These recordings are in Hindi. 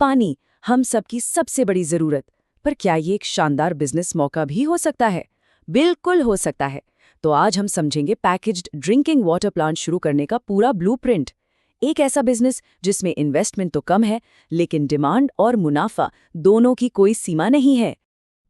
पानी, हम सबकी सबसे बड़ी जरूरत। पर क्या ये एक शानदार बिजनेस मौका भी हो सकता है? बिल्कुल हो सकता है। तो आज हम समझेंगे पैकेज्ड ड्रिंकिंग वाटर प्लांट शुरू करने का पूरा ब्लूप्रिंट। एक ऐसा बिजनेस जिसमें इन्वेस्टमेंट तो कम है, लेकिन डिमांड और मुनाफा दोनों की कोई सीमा नहीं है।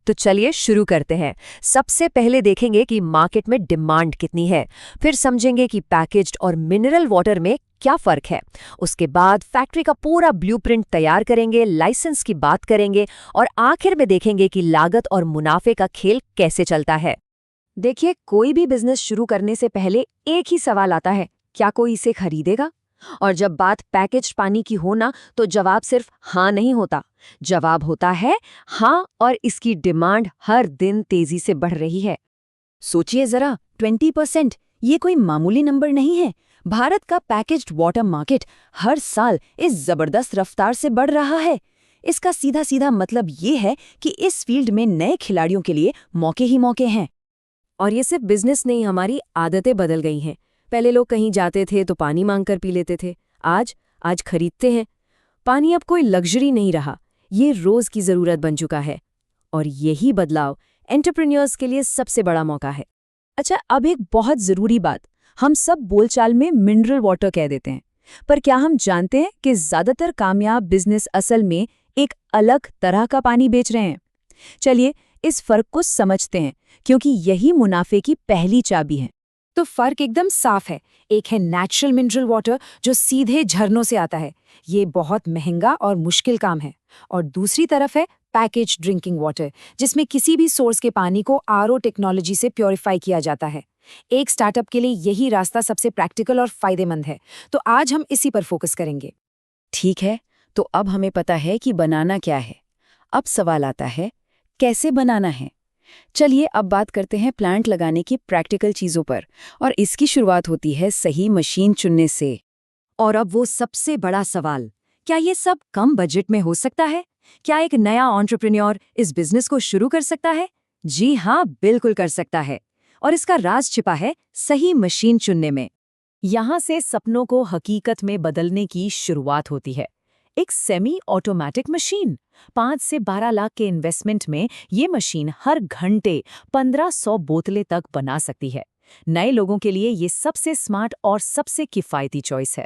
तो चलिए शुरू करते हैं। सबसे पहले देखेंगे कि मार्केट में डिमांड कितनी है, फिर समझेंगे कि पैकेज्ड और मिनरल वाटर में क्या फर्क है। उसके बाद फैक्ट्री का पूरा ब्लूप्रिंट तैयार करेंगे, लाइसेंस की बात करेंगे और आखिर में देखेंगे कि लागत और मुनाफे का खेल कैसे चलता है। देखिए, कोई भी बिजनेस शुरू करने से पहले एक ही सवाल आता है, क्या कोई इसे खरीदेगा? और जब बात पैकेज्ड पानी की हो ना, तो जवाब सिर्फ हाँ नहीं होता। जवाब होता है हाँ, और इसकी डिमांड हर दिन तेजी से बढ़ रही है। सोचिए जरा, 20%, ये कोई मामूली नंबर नहीं है। भारत का पैकेज्ड वाटर मार्केट हर साल इस जबरदस्त रफ्तार से बढ़ रहा है। इसका सीधा सीधा मतलब ये है कि इस फील्ड में नए खिलाड़ियों के लिए मौके ही मौके हैं। और ये सिर्फ बिजनेस नहीं, हमारी आदतें बदल गई हैं। पहले लोग कहीं जाते थे तो पानी मांगकर पी लेते थे। आज खरीदते हैं। पानी अब कोई लग्जरी नहीं रहा, ये रोज की जरूरत बन चुका है। और यही बदलाव एंटरप्रेन्योर्स के लिए सबसे बड़ा मौका है। अच्छा, अब एक बहुत जरूरी बात, हम सब बोलचाल में मिनरल वाटर कह देते हैं, पर क्या हम जानते हैं कि ज्यादातर कामयाब बिजनेस असल में एक अलग तरह का पानी बेच रहे हैं? चलिए इस फर्क को समझते हैं, क्योंकि यही मुनाफे की पहली चाबी है। तो फर्क एकदम साफ है। एक है नेचुरल मिनरल वाटर जो सीधे झरनों से आता है, ये बहुत महंगा और मुश्किल काम है। और दूसरी तरफ है पैकेज ड्रिंकिंग वाटर, जिसमें किसी भी सोर्स के पानी को आरओ टेक्नोलॉजी से प्योरीफाई किया जाता है। एक स्टार्टअप के लिए यही रास्ता सबसे प्रैक्टिकल और फायदेमंद है। तो आज हम इसी पर फोकस करेंगे। ठीक है, तो अब हमें पता है कि बनाना क्या है। अब सवाल आता है, कैसे बनाना है? चलिए अब बात करते हैं प्लांट लगाने की प्रैक्टिकल चीजों पर, और इसकी शुरुआत होती है सही मशीन चुनने से। और अब वो सबसे बड़ा सवाल, क्या ये सब कम बजट में हो सकता है? क्या एक नया एंटरप्रेन्योर इस बिजनेस को शुरू कर सकता है? जी हाँ, बिल्कुल कर सकता है। और इसका राज छिपा है सही मशीन चुनने में। यहाँ से सपनों को हकीकत में बदलने की शुरुआत होती है। एक सेमी ऑटोमेटिक मशीन, 5 से 12 लाख के इन्वेस्टमेंट में ये मशीन हर घंटे 1500 बोतलें तक बना सकती है। नए लोगों के लिए ये सबसे स्मार्ट और सबसे किफ़ायती चॉइस है।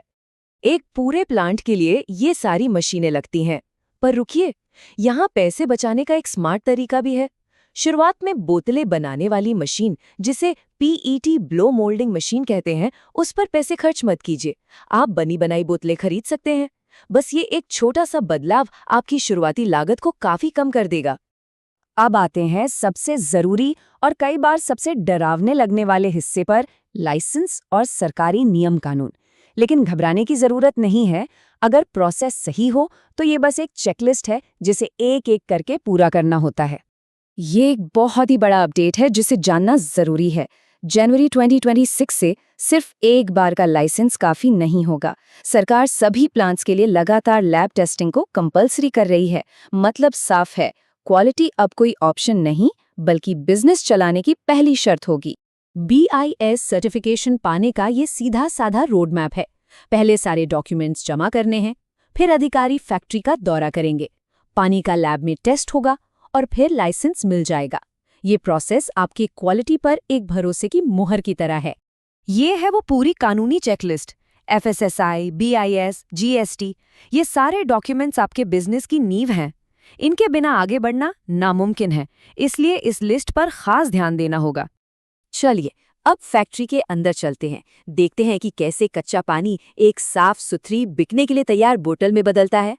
एक पूरे प्लांट के लिए ये सारी मशीनें लगती हैं। पर रुकिए, यहाँ पैसे बचाने का एक स्मार्ट तरीका भी है। शुरुआत में बोतलें बनाने वाली मशीन, जिसे पीईटी ब्लो मोल्डिंग मशीन कहते हैं, उस पर पैसे खर्च मत कीजिए। आप बनी बनाई बोतलें खरीद सकते हैं। बस ये एक छोटा सा बदलाव आपकी शुरुआती लागत को काफी कम कर देगा। अब आते हैं सबसे जरूरी और कई बार सबसे डरावने लगने वाले हिस्से पर, लाइसेंस और सरकारी नियम कानून। लेकिन घबराने की जरूरत नहीं है। अगर प्रोसेस सही हो तो ये बस एक चेकलिस्ट है जिसे एक एक करके पूरा करना होता है। ये एक बहुत ही बड़ा अपडेट है जिसे जानना जरूरी है। जनवरी 2026 से सिर्फ एक बार का लाइसेंस काफी नहीं होगा। सरकार सभी प्लांट्स के लिए लगातार लैब टेस्टिंग को कंपलसरी कर रही है। मतलब साफ है, क्वालिटी अब कोई ऑप्शन नहीं, बल्कि बिजनेस चलाने की पहली शर्त होगी। BIS सर्टिफिकेशन पाने का ये सीधा साधा रोड मैप है। पहले सारे डॉक्यूमेंट्स जमा करने हैं, फिर अधिकारी फैक्ट्री का दौरा करेंगे, पानी का लैब में टेस्ट होगा और फिर लाइसेंस मिल जाएगा। ये प्रोसेस आपकी क्वालिटी पर एक भरोसे की मुहर की तरह है। ये है वो पूरी कानूनी चेकलिस्ट। FSSAI, BIS, GST, ये सारे डॉक्यूमेंट्स आपके बिजनेस की नींव हैं। इनके बिना आगे बढ़ना नामुमकिन है, इसलिए इस लिस्ट पर खास ध्यान देना होगा। चलिए अब फैक्ट्री के अंदर चलते हैं, देखते हैं कि कैसे कच्चा पानी एक साफ सुथरी बिकने के लिए तैयार बोतल में बदलता है।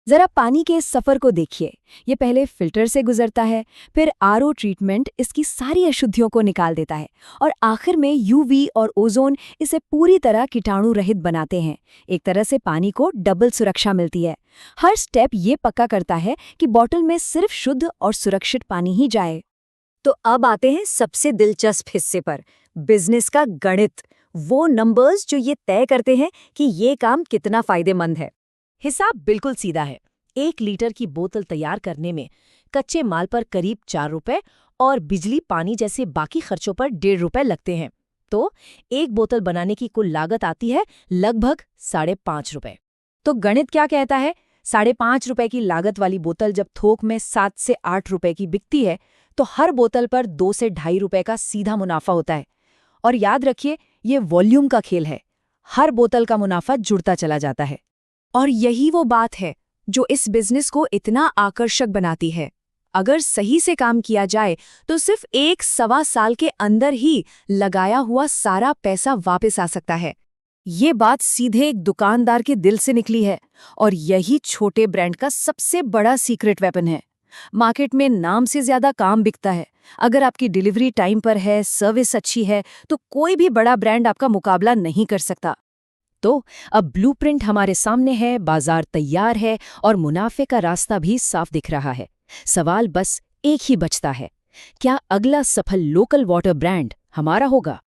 जरा पानी के इस सफर को देखिए। ये पहले फिल्टर से गुजरता है, फिर आरओ ट्रीटमेंट इसकी सारी अशुद्धियों को निकाल देता है, और आखिर में UV और ओजोन इसे पूरी तरह कीटाणु रहित बनाते हैं। एक तरह से पानी को डबल सुरक्षा मिलती है। हर स्टेप ये पक्का करता है कि बोतल में सिर्फ शुद्ध और सुरक्षित पानी ही जाए। तो अब आते हैं सबसे दिलचस्प हिस्से पर, बिजनेस का गणित। वो नंबर्स जो ये तय करते हैं कि ये काम कितना फायदेमंद है। हिसाब बिल्कुल सीधा है। 1 लीटर की बोतल तैयार करने में कच्चे माल पर करीब 4 रुपए और बिजली पानी जैसे बाकी खर्चों पर 1.5 रुपए लगते हैं। तो एक बोतल बनाने की कुल लागत आती है लगभग 5.5 रुपए। तो गणित क्या कहता है? 5.5 रुपए की लागत वाली बोतल जब थोक में 7 से 8 रुपए की बिकती है, तो हर बोतल पर 2 से 2.5 रुपए का सीधा मुनाफा होता है। और याद रखिए, ये वॉल्यूम का खेल है। हर बोतल का मुनाफा जुड़ता चला जाता है। और यही वो बात है जो इस बिजनेस को इतना आकर्षक बनाती है। अगर सही से काम किया जाए तो सिर्फ 1-1.25 साल के अंदर ही लगाया हुआ सारा पैसा वापस आ सकता है। ये बात सीधे एक दुकानदार के दिल से निकली है, और यही छोटे ब्रांड का सबसे बड़ा सीक्रेट वेपन है। मार्केट में नाम से ज्यादा काम बिकता है। अगर आपकी डिलीवरी टाइम पर है, सर्विस अच्छी है, तो कोई भी बड़ा ब्रांड आपका मुकाबला नहीं कर सकता। तो अब ब्लूप्रिंट हमारे सामने है, बाजार तैयार है और मुनाफे का रास्ता भी साफ दिख रहा है। सवाल बस एक ही बचता है, क्या अगला सफल लोकल वाटर ब्रांड हमारा होगा?